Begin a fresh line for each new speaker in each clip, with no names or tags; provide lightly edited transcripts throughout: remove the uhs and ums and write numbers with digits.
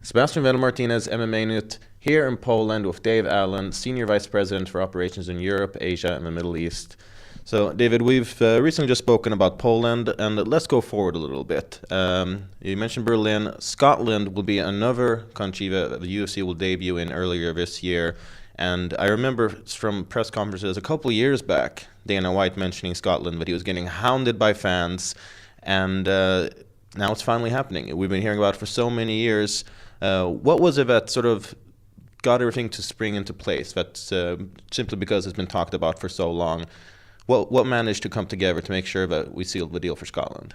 Sebastian Vettel Martinez, MMAnytt, here in Poland with Dave Allen, Senior Vice President for Operations in Europe, Asia, and the Middle East. So, David, we've recently just spoken about Poland, and let's go forward a little bit. You mentioned Berlin. Scotland will be another country that the UFC will debut in earlier this year. And I remember from press conferences a couple of years back, Dana White mentioning Scotland, that he was getting hounded by fans, and now it's finally happening. We've been hearing about it for so many years. What was it that sort of got everything to spring into place? That simply because it's been talked about for so long. What managed to come together to make sure that we sealed the deal for Scotland?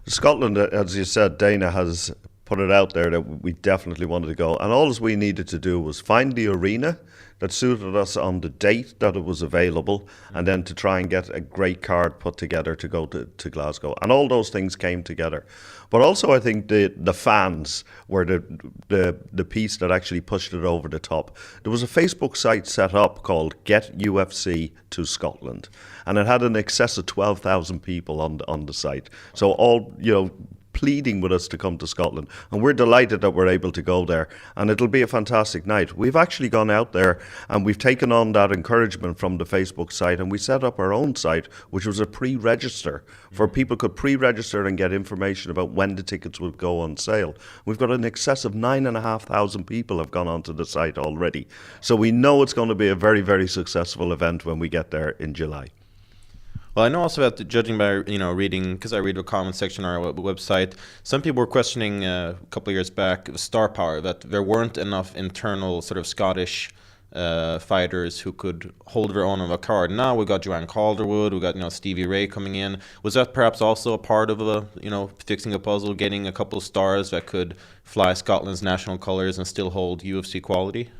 Scotland, as you said, Dana has put it out there that we definitely wanted to go. And all we needed to do was find the arena that suited us on the date that it was available, and then to try and get a great card put together to go to Glasgow. And all those things came together. But also I think the fans were the piece that actually pushed it over the top. There was a Facebook site set up called Get UFC to Scotland, and it had an excess of 12,000 people on the site. So all, pleading with us to come to Scotland, and we're delighted that we're able to go there, and it'll be a fantastic night. We've actually gone out there and we've taken on that encouragement from the Facebook site, and we set up our own site, which was a pre-register for people could pre-register and get information about when the tickets would go on sale. We've got an excess of 9,500 people have gone onto the site already, so we know it's going to be a very, very successful event when we get there in July.
Well, I know also that judging by reading, because I read the comment section on our website, some people were questioning a couple of years back star power, that there weren't enough internal sort of Scottish fighters who could hold their own on the card. Now we've got Joanne Calderwood, we've got Stevie Ray coming in. Was that perhaps also a part of fixing a puzzle, getting a couple of stars that could fly Scotland's national colours and still hold UFC quality?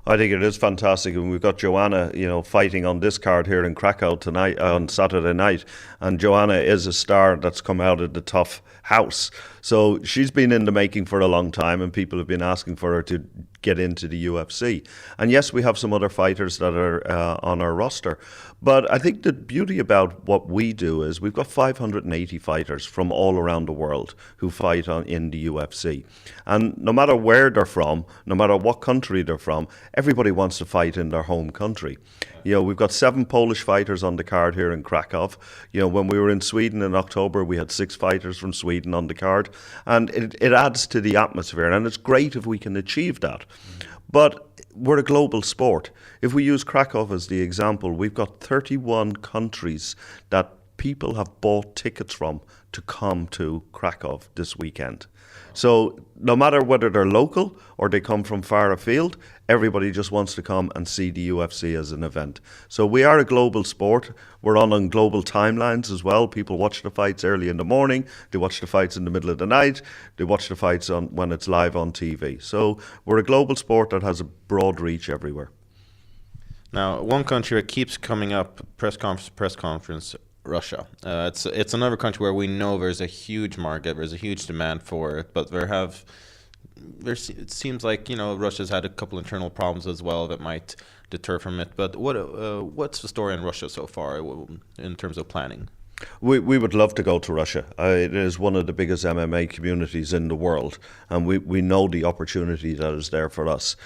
I think it is fantastic, and we've got Joanna, fighting on this card here in Krakow tonight on Saturday night. And Joanna is a star that's come out of the tough house, so she's been in the making for a long time, and people have been asking for her to get into the UFC. And yes, we have some other fighters that are on our roster, but I think the beauty about what we do is we've got 580 fighters from all around the world who fight in the UFC, and no matter where they're from, no matter what country they're from, everybody wants to fight in their home country. We've got 7 Polish fighters on the card here in Krakow. When we were in Sweden in October, we had 6 fighters from Sweden on the card, and it adds to the atmosphere, and it's great if we can achieve that. But we're a global sport. If we use Krakow as the example, we've got 31 countries that people have bought tickets from to come to Krakow this weekend. So no matter whether they're local or they come from far afield, everybody just wants to come and see the UFC as an event. So we are a global sport. We're on global timelines as well. People watch the fights early in the morning, they watch the fights in the middle of the night, they watch the fights when it's live on TV. So we're a global sport that has a broad reach everywhere.
Now, one country that keeps coming up, press conference, Russia. It's another country where we know there's a huge market, there's a huge demand for it, but it seems like Russia's had a couple internal problems as well that might deter from it. But what's the story in Russia so far in terms of planning?
We would love to go to Russia. It is one of the biggest MMA communities in the world, and we know the opportunity that is there for us.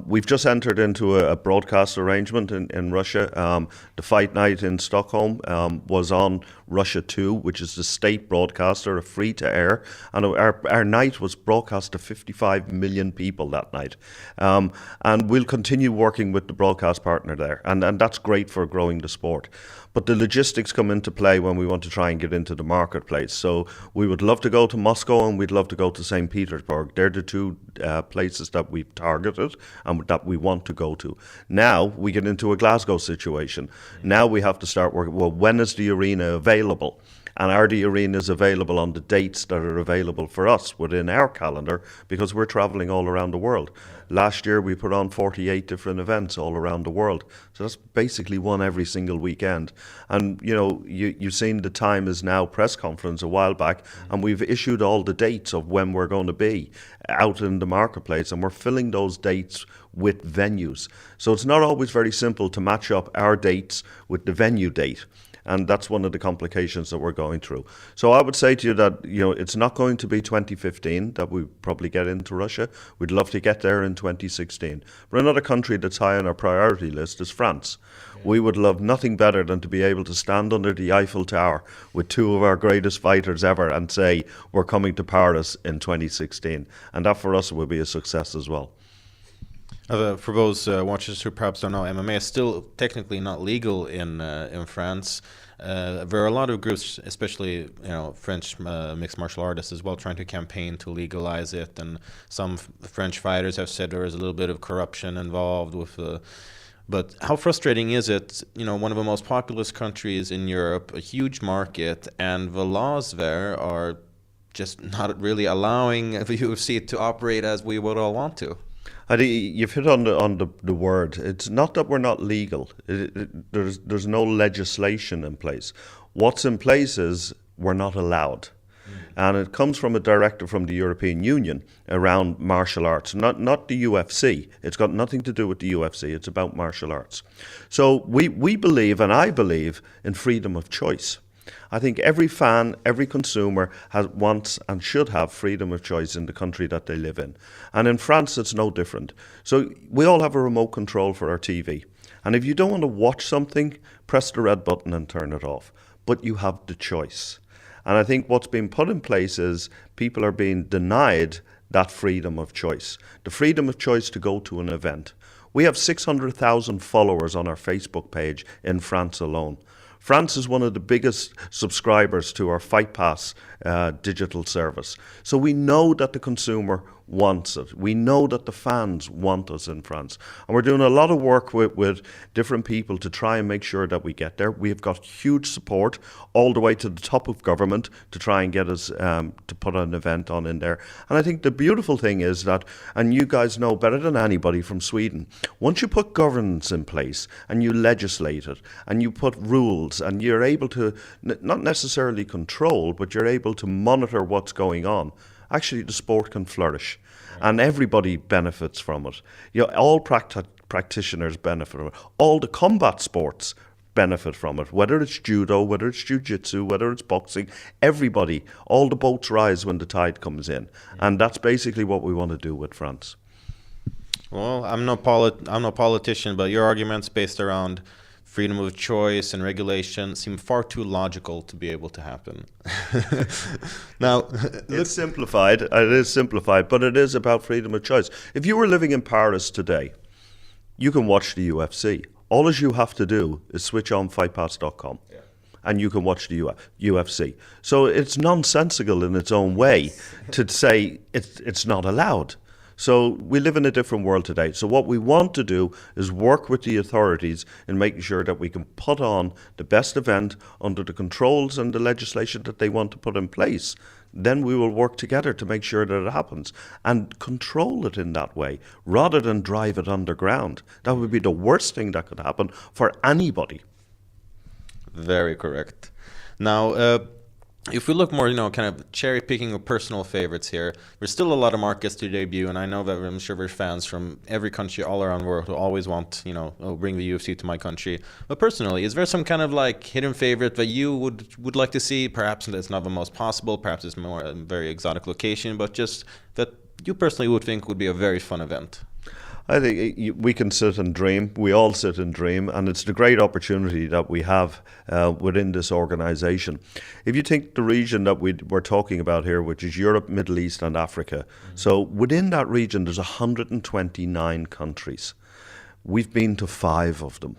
We've just entered into a broadcast arrangement in Russia. The fight night in Stockholm was on Russia 2, which is the state broadcaster, a free-to-air, and our night was broadcast to 55 million people that night. And we'll continue working with the broadcast partner there, and that's great for growing the sport. But the logistics come into play when we want to try and get into the marketplace. So we would love to go to Moscow, and we'd love to go to St. Petersburg. They're the 2 places that we've targeted and that we want to go to. Now we get into a Glasgow situation. Now we have to start working, well, when is the arena available? And are the arenas available on the dates that are available for us within our calendar, because we're traveling all around the world. Last year we put on 48 different events all around the world. So that's basically one every single weekend. And you've seen the Time Is Now press conference a while back, and we've issued all the dates of when we're going to be out in the marketplace, and we're filling those dates with venues. So it's not always very simple to match up our dates with the venue date. and that's one of the complications that we're going through. So I would say to you that, it's not going to be 2015 that we probably get into Russia. We'd love to get there in 2016. But another country that's high on our priority list is France. We would love nothing better than to be able to stand under the Eiffel Tower with two of our greatest fighters ever and say, we're coming to Paris in 2016. And that for us will be a success as well.
For those watchers who perhaps don't know, MMA is still technically not legal in France. There are a lot of groups, especially French mixed martial artists as well, trying to campaign to legalize it. And some French fighters have said there is a little bit of corruption involved with. But how frustrating is it? One of the most populous countries in Europe, a huge market, and the laws there are just not really allowing the UFC to operate as we would all want to.
You've hit on the word. It's not that we're not legal. There's no legislation in place. What's in place is we're not allowed. And it comes from a directive from the European Union around martial arts, not the UFC. It's got nothing to do with the UFC. It's about martial arts. So we believe, and I believe, in freedom of choice. I think every fan, every consumer wants and should have freedom of choice in the country that they live in. And in France, it's no different. So we all have a remote control for our TV. And if you don't want to watch something, press the red button and turn it off. But you have the choice. And I think what's been put in place is people are being denied that freedom of choice. The freedom of choice to go to an event. We have 600,000 followers on our Facebook page in France alone. France is one of the biggest subscribers to our Fight Pass digital service. So we know that the consumer wants it. We know that the fans want us in France. And we're doing a lot of work with different people to try and make sure that we get there. We've got huge support all the way to the top of government to try and get us to put an event on in there. And I think the beautiful thing is that, and you guys know better than anybody from Sweden, once you put governance in place and you legislate it and you put rules and you're able to not necessarily control, but you're able to monitor what's going on, actually the sport can flourish and everybody benefits from it. All practitioners benefit from it. All the combat sports benefit from it, whether it's judo, whether it's jiu-jitsu, whether it's boxing, everybody, all the boats rise when the tide comes in. And that's basically what we want to do with France.
Well, I'm no politician, but your arguments based around freedom of choice and regulation seem far too logical to be able to happen. Now,
it's simplified. It is simplified, but it is about freedom of choice. If you were living in Paris today, you can watch the UFC. All you have to do is switch on fightpass.com. Yeah. And you can watch the UFC. So it's nonsensical in its own way to say it's not allowed. So we live in a different world today. So what we want to do is work with the authorities in making sure that we can put on the best event under the controls and the legislation that they want to put in place. Then we will work together to make sure that it happens and control it in that way rather than drive it underground. That would be the worst thing that could happen for anybody.
Very correct. Now, if we look more, kind of cherry picking of personal favorites here, there's still a lot of markets to debut, and I know that I'm sure there's fans from every country all around the world who always want, bring the UFC to my country. But personally, is there some kind of hidden favorite that you would like to see? Perhaps it's not the most possible, perhaps it's more a very exotic location, but just that you personally would think would be a very fun event?
I think we can sit and dream. We all sit and dream, and it's the great opportunity that we have within this organisation. If you think the region that we're talking about here, which is Europe, Middle East and Africa, so within that region there's 129 countries. We've been to 5 of them.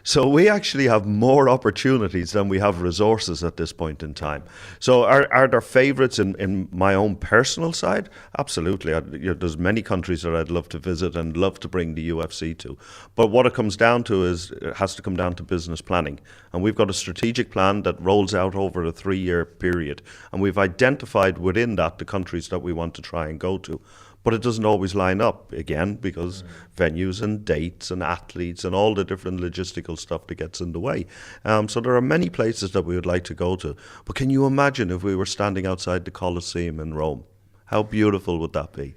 So we actually have more opportunities than we have resources at this point in time. So are there favourites in my own personal side? Absolutely. There's many countries that I'd love to visit and love to bring the UFC to. But what it comes down to is it has to come down to business planning. And we've got a strategic plan that rolls out over a 3-year period. And we've identified within that the countries that we want to try and go to. But it doesn't always line up, again, because venues and dates and athletes and all the different logistical stuff that gets in the way. So there are many places that we would like to go to. But can you imagine if we were standing outside the Colosseum in Rome? How beautiful would that be?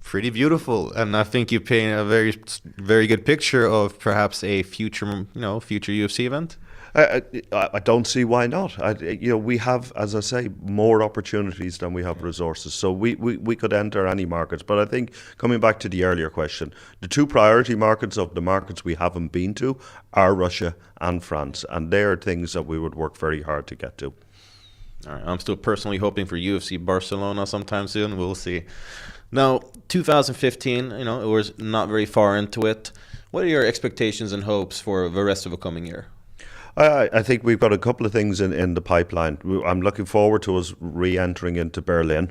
Pretty beautiful, and I think you paint a very, very good picture of perhaps a future UFC event.
I don't see why not. We have, as I say, more opportunities than we have resources. So we could enter any markets. But I think, coming back to the earlier question, the two priority markets of the markets we haven't been to are Russia and France. And they are things that we would work very hard to get to.
All right, I'm still personally hoping for UFC Barcelona sometime soon. We'll see. Now, 2015, it was not very far into it. What are your expectations and hopes for the rest of the coming year?
I think we've got a couple of things in the pipeline. I'm looking forward to us re-entering into Berlin.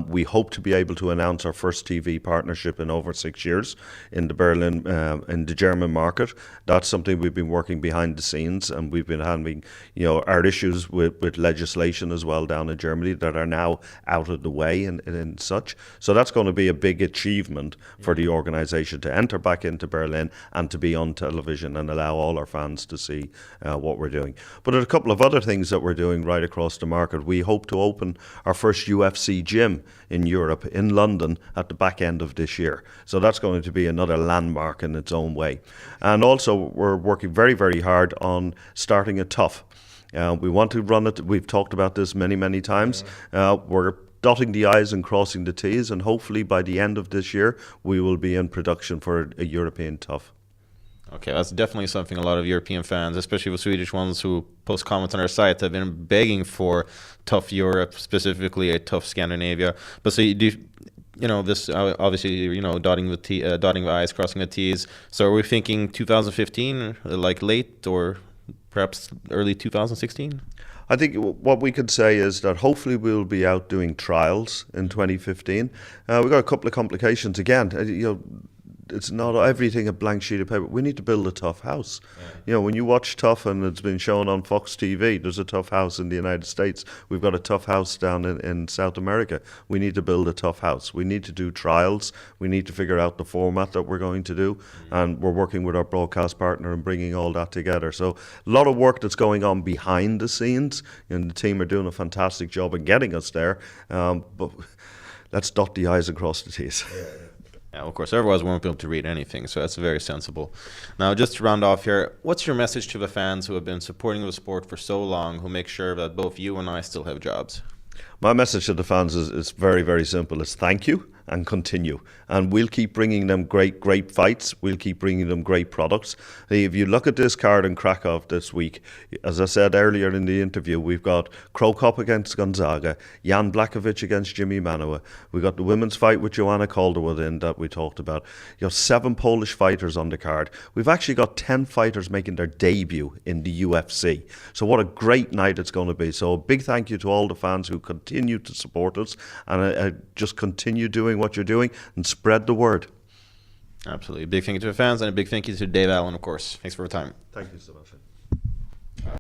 We hope to be able to announce our first TV partnership in over 6 years in the Berlin, in the German market. That's something we've been working behind the scenes, and we've been having, our issues with legislation as well down in Germany that are now out of the way and such. So that's going to be a big achievement for the organisation to enter back into Berlin and to be on television and allow all our fans to see what we're doing. But there are a couple of other things that we're doing right across the market. We hope to open our first UFC gym in Europe, in London, at the back end of this year. So that's going to be another landmark in its own way. And also, we're working very, very hard on starting a TUF. We want to run it. We've talked about this many, many times. We're dotting the I's and crossing the T's, and hopefully by the end of this year, we will be in production for a European TUF.
Okay, that's definitely something a lot of European fans, especially the Swedish ones who post comments on our site, have been begging for. TUF Europe, specifically a TUF Scandinavia. But so you do, this obviously, dotting the I's, crossing the T's. So are we thinking 2015, like late or perhaps early 2016?
I think what we could say is that hopefully we'll be out doing trials in 2015. We've got a couple of complications again. It's not everything a blank sheet of paper. We need to build a TUF house. Yeah. When you watch TUF and it's been shown on Fox TV, there's a TUF house in the United States. We've got a TUF house down in South America. We need to build a TUF house. We need to do trials. We need to figure out the format that we're going to do. And we're working with our broadcast partner and bringing all that together. So a lot of work that's going on behind the scenes. And the team are doing a fantastic job in getting us there. But let's dot the I's and cross the T's.
Yeah, of course, otherwise we won't be able to read anything, so that's very sensible. Now, just to round off here, what's your message to the fans who have been supporting the sport for so long, who make sure that both you and I still have jobs?
My message to the fans is very, very simple. It's thank you and continue. And we'll keep bringing them great fights. We'll keep bringing them great products. If you look at this card in Krakow this week, as I said earlier in the interview, we've got Krokop against Gonzaga, Jan Blachowicz against Jimmy Manuwa. We've got the women's fight with Joanna Calderwood in that we talked about. 7 Polish fighters on the card. We've actually got 10 fighters making their debut in the UFC. So what a great night it's going to be. So a big thank you to all the fans who continue to support us, and just continue doing what you're doing and spread the word.
Absolutely. Big thank you to the fans, and a big thank you to Dave Allen, of course. Thanks for your time.
Thank you, Sebastian.